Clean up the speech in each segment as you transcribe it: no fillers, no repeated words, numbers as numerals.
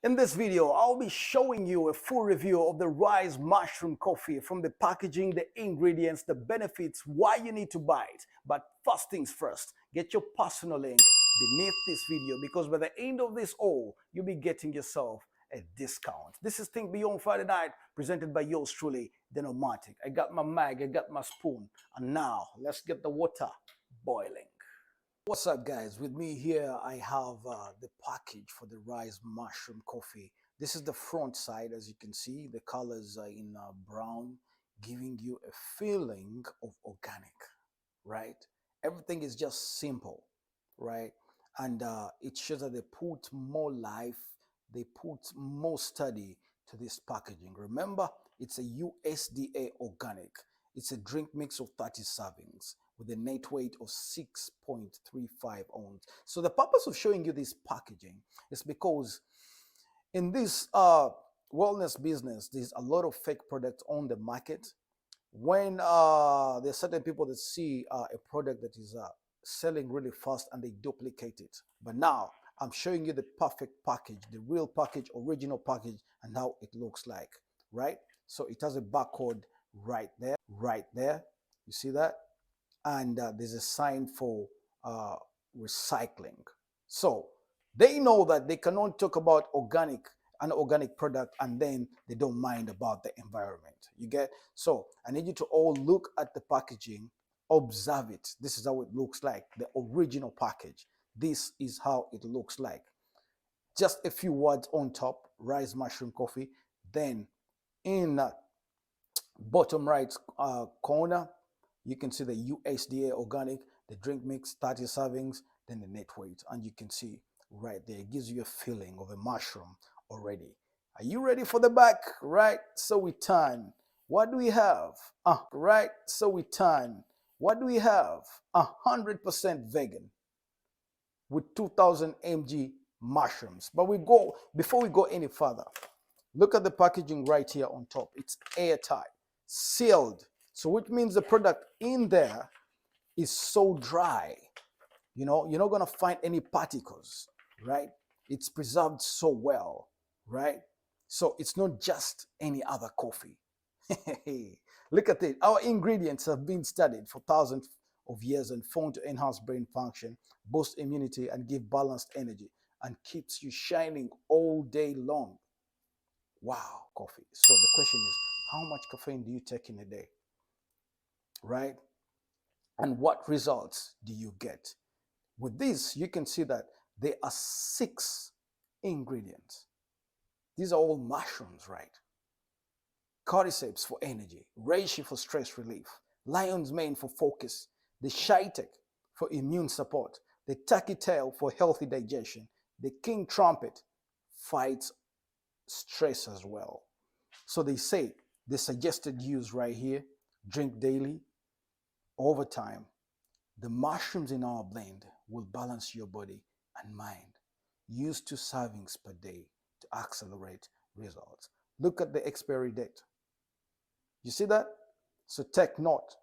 In this video, I'll be showing you a full review of the Ryze mushroom coffee, from the packaging, the ingredients, the benefits, why you need to buy it. But first things first, get your personal link beneath this video, because by the end of this all, you'll be getting yourself a discount. This is Think Beyond Friday Night, presented by yours truly, Dennomatic. I got my mag, I got my spoon, and now let's get the water boiling. What's up, guys? With me here, I have the package for the Ryze mushroom coffee. This is the front side. As you can see, the colors are in brown, giving you a feeling of organic, right? Everything is just simple, right? And it shows that they put more life, they put more study to this packaging. Remember, it's a USDA organic. It's a drink mix of 30 servings with a net weight of 6.35 ounces. So the purpose of showing you this packaging is because in this wellness business, there's a lot of fake products on the market. When there's certain people that see a product that is selling really fast and they duplicate it. But now I'm showing you the perfect package, the real package, original package, and how it looks like, right? So it has a barcode right there. You see that? And there's a sign for recycling. So they know that they cannot talk about an organic product and then they don't mind about the environment. You get? So I need you to all look at the packaging, observe it. This is how it looks like, the original package. This is how it looks like. Just a few words on top, Ryze mushroom coffee. Then in bottom right corner, you can see the USDA organic, the drink mix, 30 servings, then the net weight. And you can see right there, it gives you a feeling of a mushroom already. Are you ready for the back? Right, so we turn. What do we have? Right, so we turn. What do we have? 100% vegan with 2000 mg mushrooms. But before we go any further, look at the packaging right here on top. It's airtight, sealed. So which means the product in there is so dry. You know, you're not going to find any particles, right? It's preserved so well, right? So it's not just any other coffee. Look at it. Our ingredients have been studied for thousands of years and found to enhance brain function, boost immunity, and give balanced energy, and keeps you shining all day long. Wow, coffee. So the question is, how much caffeine do you take in a day? Right? And what results do you get? With this, you can see that there are 6 ingredients. These are all mushrooms, right? Cordyceps for energy, reishi for stress relief, lion's mane for focus, the shiitake for immune support, the turkey tail for healthy digestion, the king trumpet fights stress as well. So they say the suggested use right here: drink daily. Over time, the mushrooms in our blend will balance your body and mind. Use 2 servings per day to accelerate results. Look at the expiry date. You see that? So take note.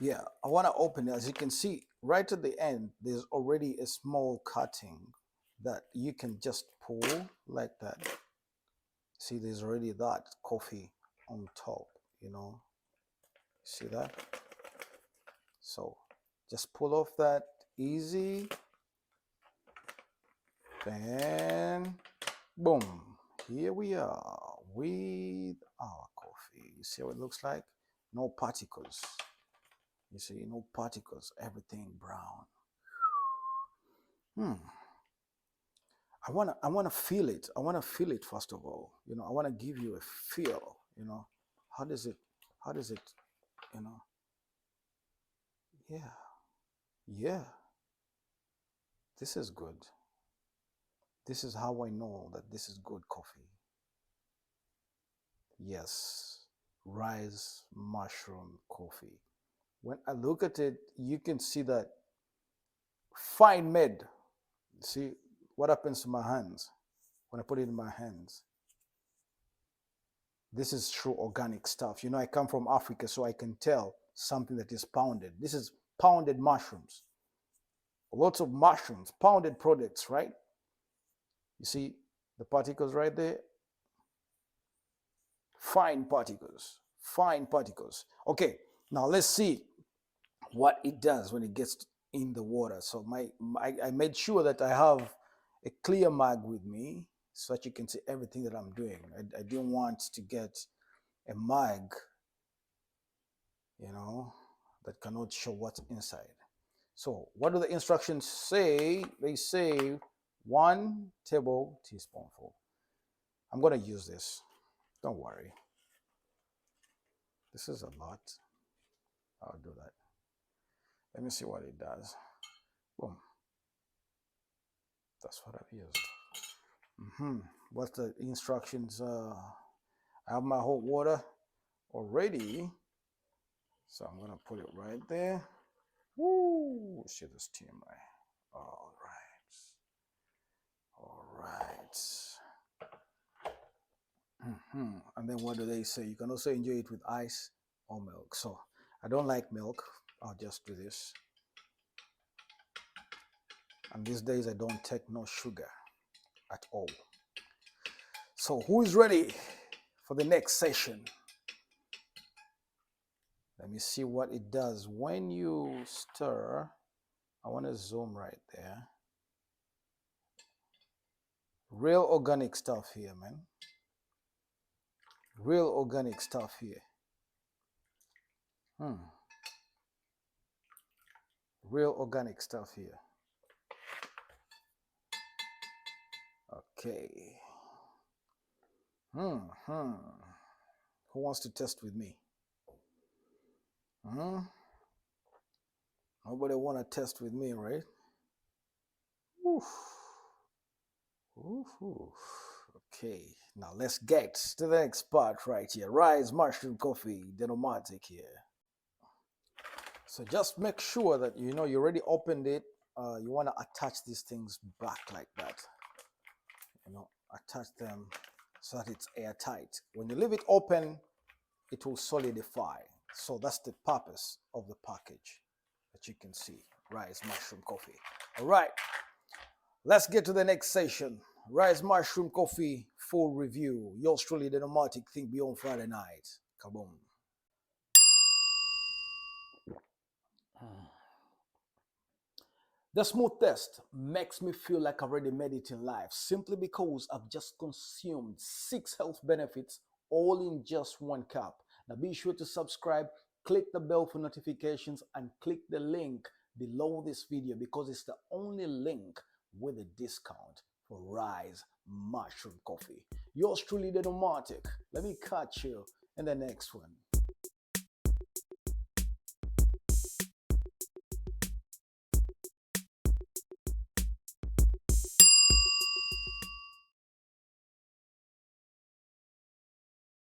Yeah, I want to open it. As you can see, right at the end, there's already a small cutting that you can just pull like that. See, there's already that coffee on top, you know. See that? So just pull off that easy. Then, boom, here we are with our coffee. You see what it looks like? No particles. You see, no particles, everything brown. I wanna feel it. I wanna feel it first of all. You know, I wanna give you a feel. You know, how does it? How does it? You know, yeah, yeah. This is good. This is how I know that this is good coffee. Yes, rice mushroom coffee. When I look at it, you can see that fine made. See what happens to my hands when I put it in my hands. This is true organic stuff. You know, I come from Africa, so I can tell something that is pounded. This is pounded mushrooms. Lots of mushrooms, pounded products, right? You see the particles right there? Fine particles, fine particles. Okay, now let's see what it does when it gets in the water. So I made sure that I have a clear mug with me so that you can see everything that I'm doing. I didn't want to get a mug, you know, that cannot show what's inside. So what do the instructions say? They say 1 tablespoonful. I'm going to use this. Don't worry. This is a lot. I'll do that. Let me see what it does. Boom. That's what I've used. What's the instructions? I have my hot water already. So I'm going to put it right there. Woo! See the steam, right? All right. All right. And then what do they say? You can also enjoy it with ice or milk. So I don't like milk. I'll just do this. And these days I don't take no sugar at all. So who is ready for the next session? Let me see what it does. When you stir, I want to zoom right there. Real organic stuff here, man. Real organic stuff here. Real organic stuff here. Okay. Who wants to test with me? Nobody want to test with me, right? Oof. Oof, oof. Okay, now let's get to the next part right here. Ryze mushroom coffee, Dennomatic here. So just make sure that you know you already opened it. You want to attach these things back like that. You know, attach them so that it's airtight. When you leave it open, it will solidify. So that's the purpose of the package that you can see. Ryze mushroom coffee. All right, let's get to the next session. Ryze mushroom coffee full review. Yours truly, the Dennomatic. Think beyond Friday night. Kaboom. The smooth test makes me feel like I've already made it in life simply because I've just consumed 6 health benefits all in just 1 cup. Now be sure to subscribe, click the bell for notifications, and click the link below this video because it's the only link with a discount for Ryze mushroom coffee. Yours truly, the Dennomatic. Let me catch you in the next one.